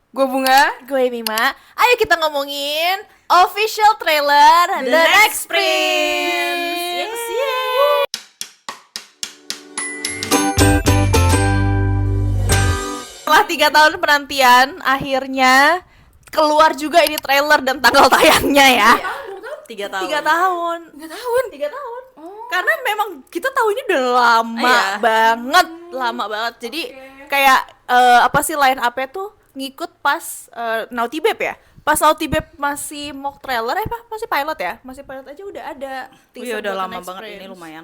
Gue Bunga. Gue Mima. Ayo kita ngomongin official trailer The Next Prince. Yes, Yeay. Setelah 3 tahun penantian, akhirnya keluar juga ini trailer dan tanggal tayangnya ya. 3 tahun. 3 tahun. 3 tahun. 3 tahun. Karena memang kita tahu ini udah lama banget, lama banget. Jadi kayak apa sih line up-nya tuh ngikut pas Naughty Babe ya. Pas Naughty Babe masih mock trailer masih pilot ya? Masih pilot aja udah ada Iya udah buat The lama Next banget Prince. ini lumayan.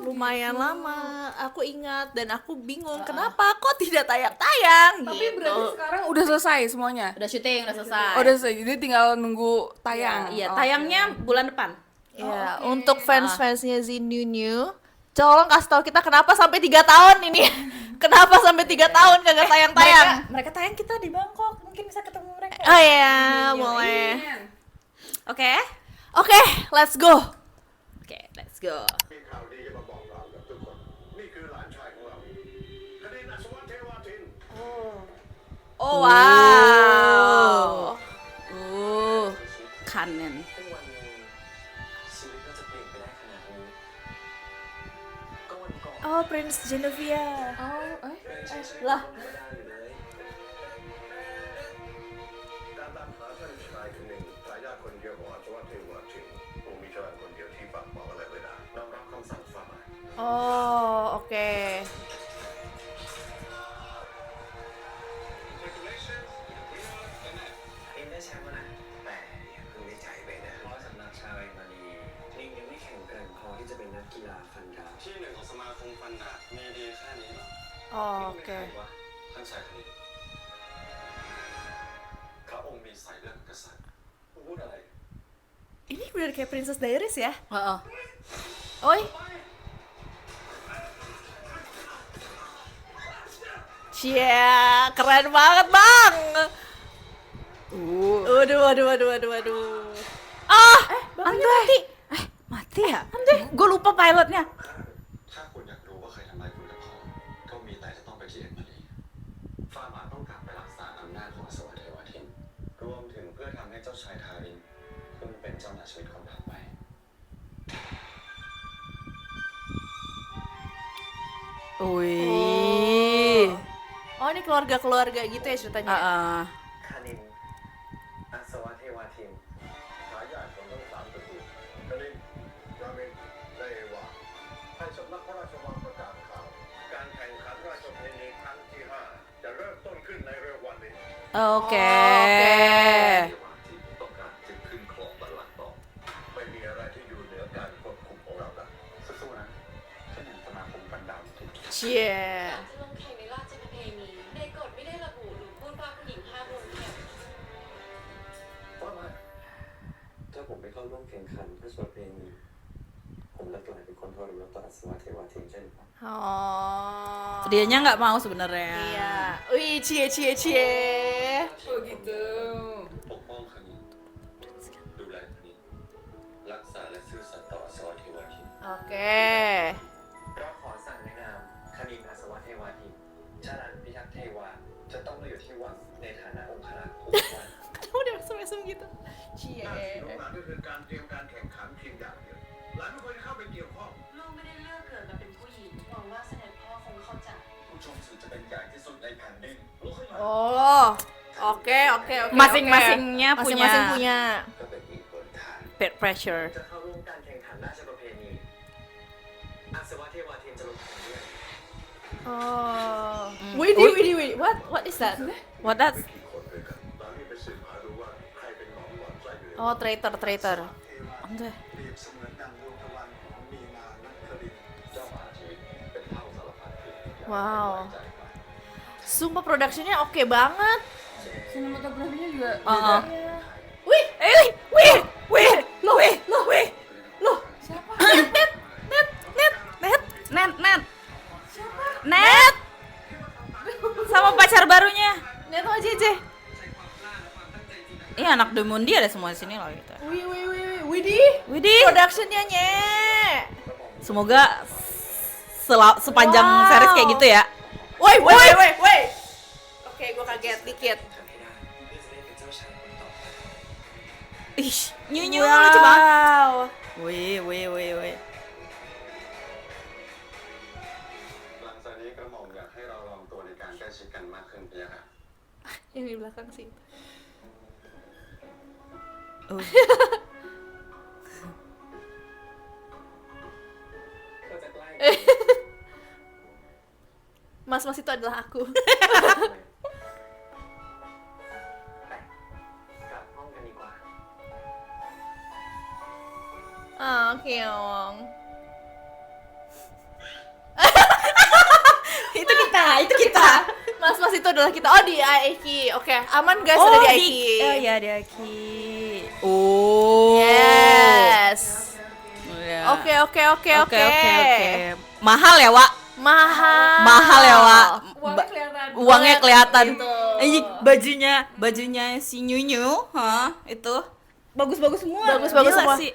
Lumayan lama. Aku ingat dan aku bingung kenapa kok tidak tayang-tayang Tapi gitu. berarti sekarang udah selesai semuanya. Udah syuting, udah selesai. Oh, udah selesai. Jadi tinggal nunggu tayang. Iya, Oh, tayangnya bulan depan. Ya, untuk fans-fansnya Zinyu, tolong kasih tahu kita kenapa sampai 3 tahun ini. Kenapa sampai 3 tahun kagak tayang-tayang? Mereka tayang kita di Bangkok, mungkin bisa ketemu mereka. Oh iya, boleh. Oke. Oke, let's go. Oke, let's go. มีข่าวดีจะมาบอกเรากับทุกคน นี่คือหลานชายของเราคณินอัศวะเทวาทิน Oh wow. Kanen. ซึ่งวันหนึ่งชีวิตก็จะเปลี่ยนไปได้ขนาดนี้ก็วันก่อน Oh, Prince Genovia. Oh, ยังใช้ชีวิต lah ไม่ได้อยู่เลย การตามหาท่านชายคนหนึ่งทายาทคนเดียวของอัศวะเทวาทินผมมีชายคนเดียวที่ฝากบอกอะไรไว้ได้น้อมรับคำสั่งฝ่าบาท Oh, oke. นิงได้แชมป์แล้วนะแต่อย่าเพิ่งได้ใจไปนะเพราะสำนักชาวเอมานีนิงยังไม่แข็งแกร่งพอที่จะเป็นนักกีฬาฟันดาบที่หนึ่งของสมาคมฟันดาบมีดีแค่นี้เหรอ Oh, นี่เป็นใคร oke. วะท่านชายคณินพระองค์มีสายเลือดกษัตริย์พูดอะไร Ini bener kayak Princess Diaries ya? Heeh. Oi. Cia, keren banget, Bang. Waduh. Ah, Bapaknya mati. Mati ya? Gue lupa pilotnya. ถ้าคุณอยากรู้ว่าใครทำลายคุณกับพ่อก็มีแต่จะต้องไปที่เอ็มมารีฟาบาทต้องกลับไปรักษาอำนาจของอสวรเทวทินรวมถึงเพื่อทำให้เจ้าชายทารินขึ้นเป็นเจ้าหน้าชีวิตคนถัดไป Wih. Oh, ini keluarga-keluarga gitu ya ceritanya. Heeh. คานินอสวเทวทิน ทายาทของทั้งสามตระกูลคณินรามินและเอวาให้สำนักพระราชวังประกาศข่าวการแข่งขันราชประเพณีครั้งที่ 5 จะเริ่มต้นขึ้นในเร็ววันนี้ Oke. เทวาทินต้องการจะขึ้นครองบัลลังก์ต่อไม่มีอะไรที่อยู่เหนือการควบคุมของเราได้ สู้ๆนะฉันเห็นสมาคมฟันดาบทุก Cie. ลงแข่งในราชประเพณีในกฎไม่ได้ระบุหรือพูดว่าผู้หญิงห้ามลงแข่ง ว่ามาถ้าผมไม่เข้าร่วมแข่งขันพระสวดเพลงนี้ผมจะกลายเป็นคนทรยศต่ออสวเทวทินใช่ไหมครับ Oh. Dianya nggak mau sebenarnya. Iya. Wih, cie. Oh gitu. ปกป้องคณินดูแลคณินรักษาและซื่อสัตย์ต่ออสวเทวทิน Oke. เราขอสั่งแนะนำคณินอสวเทวทินชาลันพิทักษ์เทวาจะต้องมาอยู่ที่วังในฐานะองครักษ์ผู้ว่า Kenapa dia mesem-mesem gitu? หน้าที่ Cie. ของหลานก็คือการเตรียมการแข่งขันเพียงอย่างเดียวหลานไม่ควรเข้าไปเกี่ยวข้อง ลูกไม่ได้เลือกเกิดมาเป็นผู้หญิงหวังว่าเสด็จพ่อคงเข้าใจ ผู้ชมสื่อจะเป็นใหญ่ที่สุดในแผ่นดินลุกขึ้นมา Oh. Oke. Masing-masingnya Masing-masing punya. ก็เป็นอีกหนทาง Peer pressure. จะเข้าร่วมการแข่งขันราชประเพณีอาสวะเทวาทินจะลงแข่งด้วย Oh. Widih. What is that? What that? กี่คนด้วยกันหลานนี่ไปสืบหาดูว่าใครเป็นหนองหวานไส้อยู่ใน Oh, traitor. เทวา Anjay. เปรียบเสมือนดังดวงตะวันของมีนานักครินทร์ เจ้าอาชีวิตเป็นเท่าสารพัดผิด Wow. Sumpah production-nya oke banget. Sinematografinya juga Heeh. beda. Wih. Loh. Siapa? Net. Sama pacar barunya. Lihat aja aja. Iya, anak Demundi ada semua di sini loh gitu. Widih. Widih. Production-nya nye. Semoga sepanjang Wow. series kayak gitu ya. Woi. Oke, gue kaget dikit. ทำให้ได้เพื่อจะได้เป็นเจ้าชายคนต่อไป Ih, Nyu lucu banget. Wow. Wih. หลังจากนี้กระหม่อมอยากให้เราลองตัวในการใกล้ชิดกันมากขึ้นพี่ค่ะ Yang di belakang sih. Oh. ก็จะใกล้ Mas-mas itu adalah aku. ไปกลับห้องกันดีกว่า Ah, keong. Itu kita. Mas-mas itu adalah kita. Oh, di Aiki. Oke, aman guys ada di Aiki. Oh iya di Aiki. Oh. Yes. Iya. Oke. Mahal ya, Wak? Mahal ya, Wak? Uangnya kelihatan. Uangnya kelihatan. Gitu. Bajunya si Nyunyu, itu bagus-bagus semua. Bagus-bagus Gila semua. sih.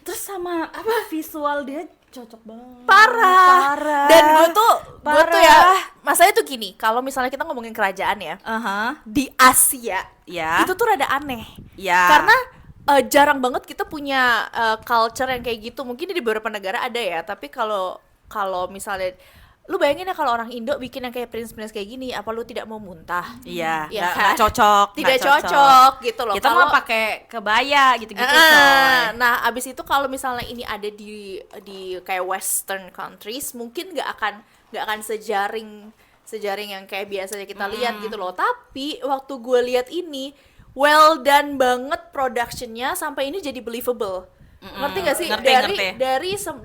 Terus sama apa visual dia cocok banget. Parah. Dan gue tuh ya, Parah. masalahnya tuh gini, kalau misalnya kita ngomongin kerajaan ya, Aha. di Asia Ya. itu tuh rada aneh. Ya. Karena jarang banget kita punya culture yang kayak gitu. Mungkin di beberapa negara ada ya, tapi kalau misalnya lu bayangin ya kalau orang Indo bikin yang kayak prince-prince kayak gini, apa lu tidak mau muntah? Iya, Iya nggak kan? cocok. Tidak nggak cocok gitu loh. Kita Kalau- mah pakai kebaya gitu-gitu, coy. Nah, abis itu kalau misalnya ini ada di kayak Western countries, mungkin nggak akan sejaring yang kayak biasanya kita lihat gitu loh. Tapi waktu gue lihat ini, well done banget productionnya sampai ini jadi believable. Ngerti gak sih? Ngerti.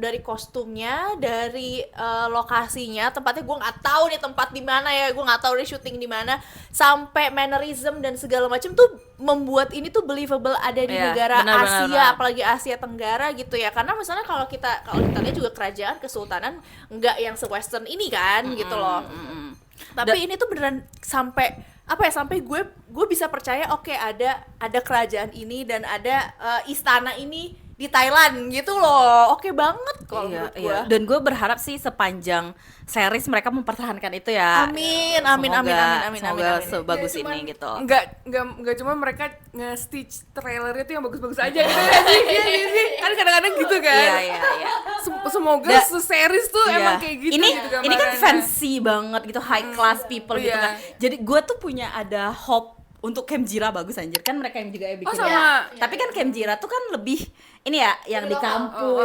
Dari kostumnya, dari lokasinya, tempatnya gue nggak tahu nih tempat di mana ya, gue nggak tahu dia syuting di mana, sampai mannerism dan segala macam tuh membuat ini tuh believable ada di Iya, negara benar, Asia, benar. apalagi Asia Tenggara gitu ya. Karena misalnya kalau kita lihat juga kerajaan kesultanan nggak yang se-western ini kan gitu loh. Tapi ini tuh beneran sampai gue bisa percaya oke, ada kerajaan ini dan ada istana ini di Thailand gitu loh. Oke banget kalau menurut gue. Dan gue berharap sih sepanjang series mereka mempertahankan itu ya. Amin. Semoga sebagus Ya, cuman ini gitu. Enggak cuma mereka nge-stitch trailernya tuh yang bagus-bagus aja gitu ya sih. Iya sih. Kan kadang-kadang gitu kan. Iya. Semoga se-series tuh Iya. emang kayak gitu Ini gitu kan gambarannya. fancy banget gitu, high class people gitu Iya. kan. Jadi gue tuh punya ada hope untuk Kemjira bagus anjir, kan mereka yang juga yang bikin. Oh, sama. Tapi kan Kemjira tuh kan lebih ini ya yang di kampung,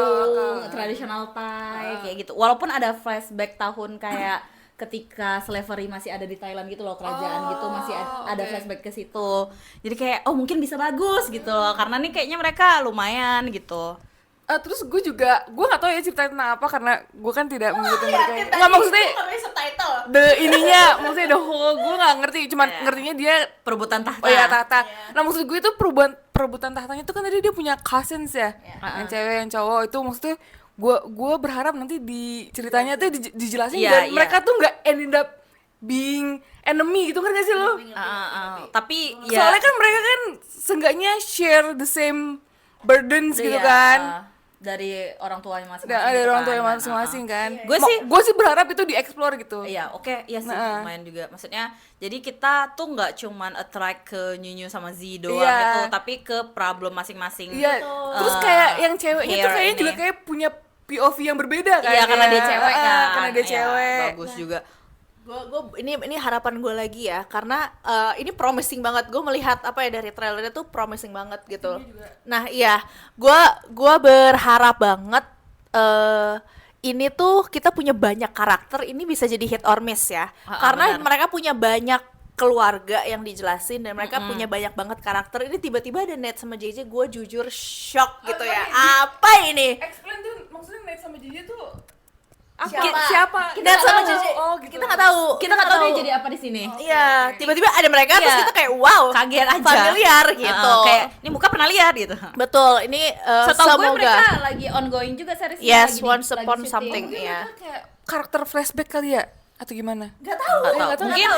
tradisional Thai kayak gitu. Walaupun ada flashback tahun kayak ketika slavery masih ada di Thailand gitu loh, kerajaan gitu masih ada flashback ke situ. Jadi kayak mungkin bisa bagus gitu loh, karena nih kayaknya mereka lumayan gitu. Terus gue nggak tahu ya ceritanya tentang apa karena gue kan tidak mengikuti mereka. Nggak maksudnya subtitle. ininya maksudnya the whole gue nggak ngerti, cuman ngertinya dia Perebutan tahta. oh ya tahta. Nah maksud gue itu perebutan tahtanya itu kan tadi dia punya cousins ya, yang cewek yang cowok itu maksudnya gue berharap nanti di ceritanya tuh dijelasin dan mereka tuh nggak ended up being enemy gitu kan gak sih lo? Tapi ya Soalnya kan mereka kan seenggaknya share the same burdens gitu kan. Dari orang tuanya masing-masing. Ada gitu orang kan. tua yang masing-masing kan. Gue sih berharap itu dieksplor gitu. Iya, oke, iya sih lumayan juga. Maksudnya, jadi kita tuh nggak cuman attract ke Nyunyu sama Z doang gitu, tapi ke problem masing-masing. Iya. Terus kayak yang ceweknya tuh hair kayaknya ini. juga kayak punya POV yang berbeda kan. Iya, karena dia cewek kan. Karena dia Iya, cewek. bagus juga. Ini harapan gue lagi ya, karena ini promising banget. Gue melihat apa ya dari trailernya tuh promising banget gitu. Nah iya, gue berharap banget ini tuh kita punya banyak karakter, ini bisa jadi hit or miss ya. Karena benar. mereka punya banyak keluarga yang dijelasin dan mereka punya banyak banget karakter. Ini tiba-tiba ada Ned sama JJ, gue jujur shock gitu ya. Apa ini? Explain tuh maksudnya Ned sama JJ tuh Siapa? Kita Ned sama nggak tahu. JJ. Oh, gitu. Kita nggak tahu. Kita nggak tahu dia jadi apa di sini. Iya, tiba-tiba ada mereka terus Iya. kita kayak wow, Kaget aja. familiar gitu. Kayak ini muka pernah lihat gitu. Betul, ini Setahu gue semoga. mereka lagi ongoing juga seriesnya. Yes, lagi once lagi upon syuting. something. Mungkin Iya. mereka kayak karakter flashback kali ya atau gimana? Nggak tahu. Nggak tahu. Mungkin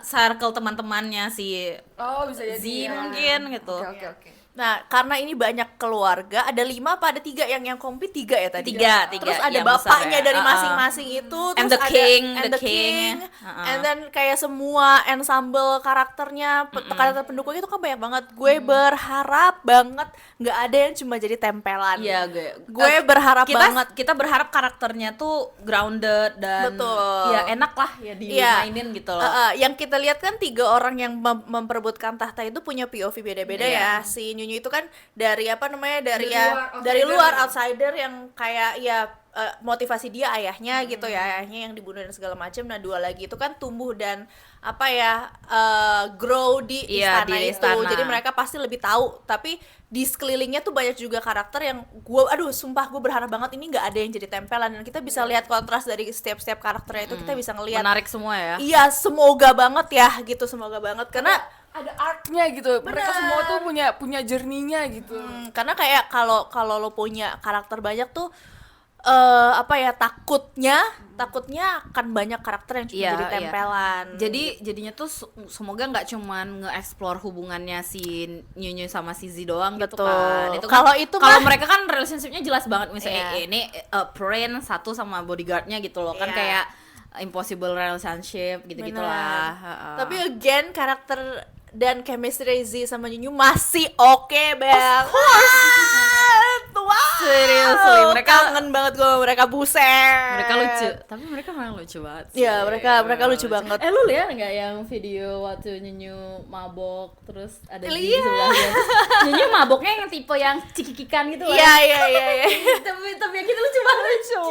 circle teman-temannya si Oh, bisa jadi. Z mungkin gitu. Oke. Nah, karena ini banyak keluarga, ada 5 apa ada 3 yang compete 3 ya tadi? Tiga, Terus ada yang besar bapaknya ya. dari masing-masing itu, And terus the ada king, and the the king, king. and then kayak semua ensemble karakternya, karakter pendukungnya itu kan banyak banget. Gue berharap banget nggak ada yang cuma jadi tempelan. Iya, Gue berharap banget. kita berharap karakternya tuh grounded dan Betul. ya enak lah ya dimainin gitu loh. Yang kita lihat kan 3 orang yang memperebutkan tahta itu punya POV beda-beda ya. Si Nyunyu itu kan dari apa namanya dari luar outsider yang kayak ya motivasi dia ayahnya gitu ya, ayahnya yang dibunuh dan segala macam. Nah 2 lagi itu kan tumbuh dan apa ya grow di Iya, istana di itu. istana. Jadi mereka pasti lebih tahu. Tapi di sekelilingnya tuh banyak juga karakter yang sumpah gue berharap banget ini nggak ada yang jadi tempelan, dan kita bisa lihat kontras dari setiap karakternya itu. Kita bisa ngelihat Menarik semua ya. iya, semoga banget ya gitu, semoga banget karena ada arc-nya gitu. Mereka semua tuh punya journey-nya gitu. karena kayak kalau lo punya karakter banyak tuh apa ya takutnya akan banyak karakter yang cuma Iya, jadi iya. tempelan. Jadi jadinya tuh semoga nggak cuman nge-explore hubungannya si Nyunyu sama si Z doang gitu Betul. kan. Itu Kalau kan, itu kalau mah- mereka kan relationship-nya jelas banget, misalnya Iya. ini Prince satu sama bodyguard-nya gitu loh. Kan Iya. kayak impossible relationship gitu-gitu lah. Tapi again karakter dan chemistry Z sama Nyunyu masih oke banget. Wow. Seriously, mereka- kangen banget gue mereka, buset. Mereka lucu, tapi mereka memang lucu banget sih. Iya, mereka lucu banget. Lu lihat nggak yang video waktu Nyunyu mabok terus ada di Lihat. sebelahnya? Nyunyu maboknya yang tipe yang cikikikan gitu loh. Iya. tapi yang gitu lucu banget. Lucu.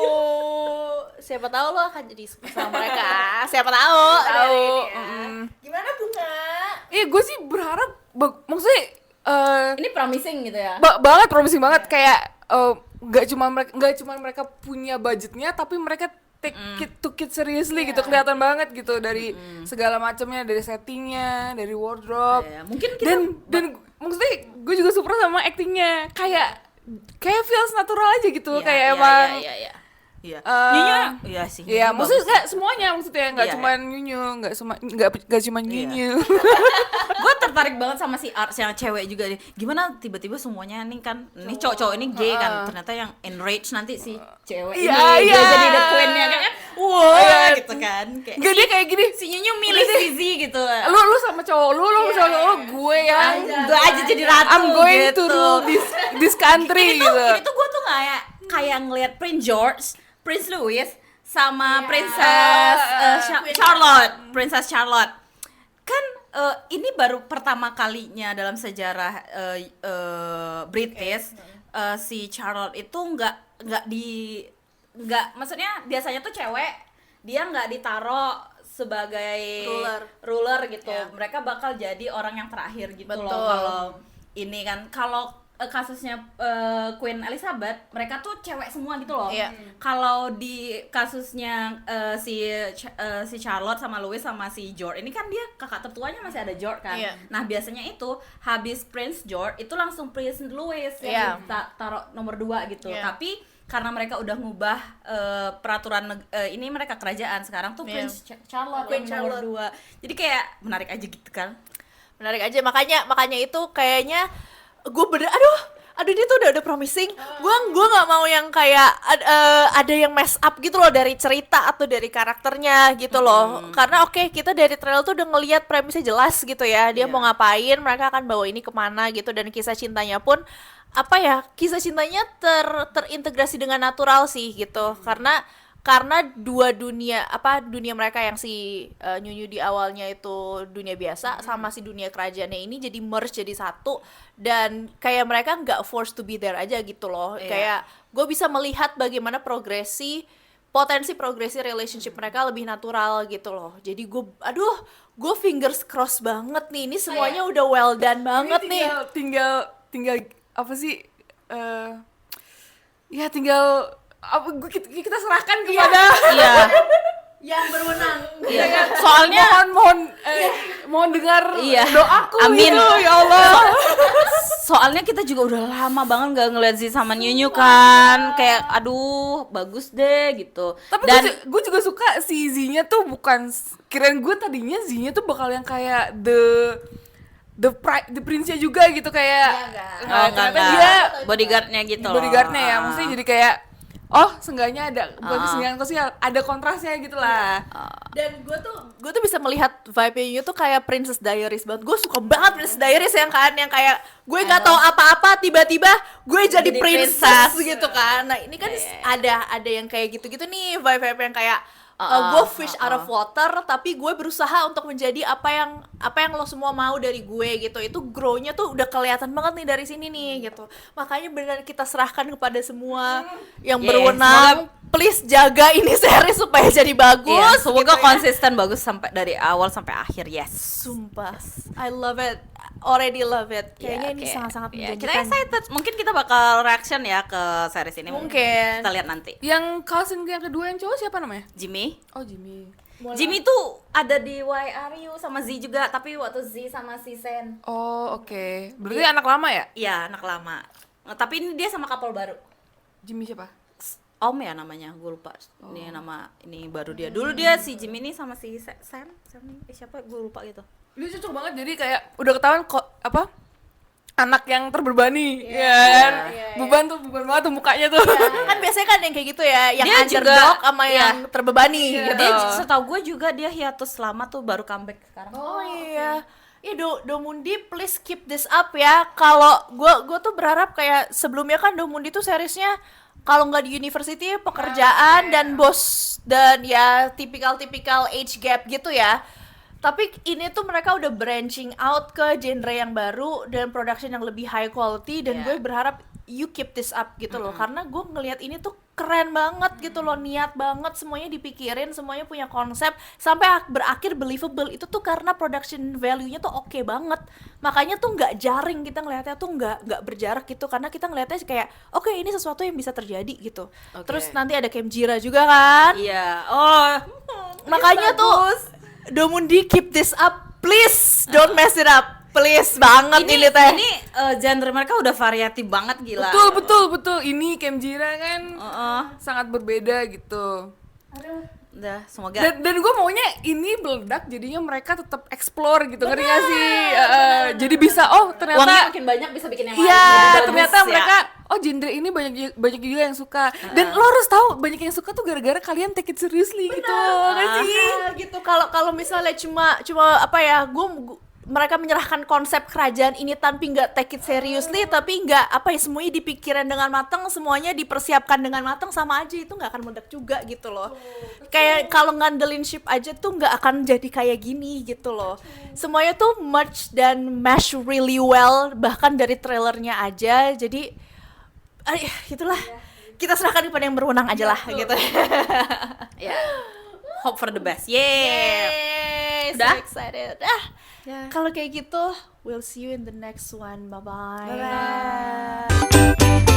Siapa tahu lo akan jadi suka sama mereka. Siapa tahu. Dari ini ya. Gimana Bunga? Gue sih berharap maksudnya Ini promising gitu ya. banget promising banget, kayak nggak cuma mereka punya budgetnya, tapi mereka take it to kid seriously gitu, kelihatan banget gitu dari segala macamnya, dari settingnya, dari wardrobe. Ya, mungkin kita dan maksudnya gue juga super sama actingnya, kayak feels natural aja gitu, kayak emang Iya. Eh, Nyunyu, iya sih. Iya, Nyunyu maksudnya bagus. nggak semuanya, maksudnya nggak Iya, cuma Nyunyu, nggak cuma Nyunyu. Gue tertarik banget sama si Ars yang cewek juga nih. Gimana tiba-tiba semuanya nih kan, ini cowok ini gay kan, ternyata yang enrage nanti si cewek Iya, ini iya. dia jadi the queen-nya kan, wah Iya. gitu kan. Kayak Nggak, dia kayak gini, si Nyunyu milih si Z gitu. lu sama cowok lu sama cowok lu, gue yang Gue aja jadi ratu I'm going gitu. to rule this country Ini gitu. tuh gue tuh kayak ngelihat Prince George, Prince Louis sama Princess Princess Charlotte. Kan ini baru pertama kalinya dalam sejarah British si Charlotte itu nggak maksudnya biasanya tuh cewek dia nggak ditaro sebagai ruler gitu. Mereka bakal jadi orang yang terakhir gitu loh. Kalau ini kan kalau kasusnya Queen Elizabeth, mereka tuh cewek semua gitu loh. Kalau di kasusnya si Charlotte sama Louis sama si George, ini kan dia kakak tertuanya masih ada George kan. Nah biasanya itu habis Prince George itu langsung Prince Louis yang taruh nomor 2 gitu. Tapi karena mereka udah ngubah peraturan ini, mereka kerajaan sekarang tuh Prince Charlotte Queen yang nomor 2. Jadi kayak menarik aja gitu kan. Menarik aja, makanya itu kayaknya gue aduh dia tuh udah promising. Gue nggak mau yang kayak ada yang mess up gitu loh dari cerita atau dari karakternya gitu loh. Karena oke, kita dari trailer tuh udah ngelihat premisnya jelas gitu ya, dia mau ngapain, mereka akan bawa ini kemana gitu, dan kisah cintanya pun apa ya, kisah cintanya terintegrasi dengan natural sih gitu. Karena dua dunia mereka yang si Nyunyu di awalnya itu dunia biasa sama si dunia kerajaannya ini jadi merge jadi satu, dan kayak mereka nggak forced to be there aja gitu loh. Kayak gue bisa melihat bagaimana potensi progresi relationship mereka lebih natural gitu loh. Jadi gue fingers crossed banget nih, ini semuanya udah well done banget nih. Tinggal apa sih? Ya tinggal kita serahkan kepada Yang berwenang. Soalnya mohon dengar doaku Amin. gitu, ya Allah. Soalnya kita juga udah lama banget nggak ngeliat Z sama Nyunyu kan, kayak aduh bagus deh gitu. Tapi gue juga suka si Z-nya tuh bukan, kirain gue tadinya Z-nya tuh bakal yang kayak the prince-nya juga gitu kayak enggak. dia Bodyguardnya gitu loh. bodyguardnya ya, maksudnya jadi kayak seenggaknya ada bukan seenggaknya sih ada kontrasnya gitu lah. Dan gue tuh bisa melihat vibe-nya tuh kayak Princess Diaries banget. Gue suka banget Princess Diaries yang kayak gue nggak tahu apa-apa tiba-tiba gue jadi princess gitu kan. Nah ini kan ada yang kayak gitu-gitu nih vibe-vibe yang kayak gue fish out of water tapi gue berusaha untuk menjadi apa yang lo semua mau dari gue gitu. Itu grow-nya tuh udah kelihatan banget nih dari sini nih gitu. Makanya benar kita serahkan kepada semua yang berwenang, please jaga ini series supaya jadi bagus. Semoga gitu konsisten bagus sampai dari awal sampai akhir. Sumpah, I love it, already love it. Kayaknya ini sangat-sangat Kita menjanjikan. excited. Mungkin kita bakal reaction ya ke series ini. Mungkin. Kita lihat nanti. Yang cousin yang kedua yang cowok siapa namanya? Jimmy. Oh, Jimmy. Jimmy tuh ada di Why Are You sama Z juga, tapi waktu Z sama si Sen. Oh, oke. Berarti anak lama ya? Iya, anak lama. Tapi ini dia sama couple baru. Jimmy siapa? Om ya namanya, gue lupa. Ini nama ini baru dia. Dulu dia si Jimmy ini sama si Sam siapa gue lupa gitu. Dia cocok banget, jadi kayak udah ketahuan kok apa? Anak yang terbebani, kan? Beban banget tuh mukanya tuh. Kan biasanya kan yang kayak gitu ya, yang Dia underdog juga- sama yang terbebani gitu. Dia setahu gue juga dia hiatus lama tuh baru comeback sekarang. Oh iya. Ya Domundi please keep this up ya. Kalau gue tuh berharap kayak sebelumnya kan Domundi tuh seriesnya kalau nggak di university pekerjaan dan bos dan ya tipikal age gap gitu ya. Tapi ini tuh mereka udah branching out ke genre yang baru dan production yang lebih high quality dan gue berharap you keep this up gitu loh, karena gue ngelihat ini tuh keren banget gitu loh, niat banget, semuanya dipikirin, semuanya punya konsep sampai berakhir believable. Itu tuh karena production value-nya tuh oke banget, makanya tuh nggak jaring, kita ngelihatnya tuh nggak berjarak gitu, karena kita ngelihatnya kayak oke, ini sesuatu yang bisa terjadi gitu. Terus nanti ada Kemjira juga kan. Iya. Oh. Makanya tuh Domundi keep this up, please don't mess it up, please banget ini teh. Ini genre mereka udah variatif banget, gila. Betul. Ini Kemjira kan sangat berbeda gitu. Udah, semoga. Dan gue maunya ini meledak jadinya mereka tetap explore gitu, ngerti gak sih? Jadi bisa Uangnya ternyata makin banyak bisa bikin yang lain. iya, Bagus ternyata ya. mereka genre ini banyak juga yang suka. Dan lo harus tahu banyak yang suka tuh gara-gara kalian take it seriously gitu, nggak sih? Gitu. Kalau misalnya cuma apa ya, mereka menyerahkan konsep kerajaan ini tanpa nggak take it seriously, tapi nggak apa ya, semuanya dipikirin dengan matang, semuanya dipersiapkan dengan matang, sama aja itu nggak akan meledak juga gitu loh. Kayak kalau ngandelin ship aja tuh nggak akan jadi kayak gini gitu loh. Semuanya tuh merge dan mesh really well, bahkan dari trailernya aja. Jadi itulah, kita serahkan kepada yang berwenang aja lah gitu. Ya. Hope for the best. Yeay. So Udah? excited. Kalau kayak gitu, we'll see you in the next one. Bye-bye. Bye-bye.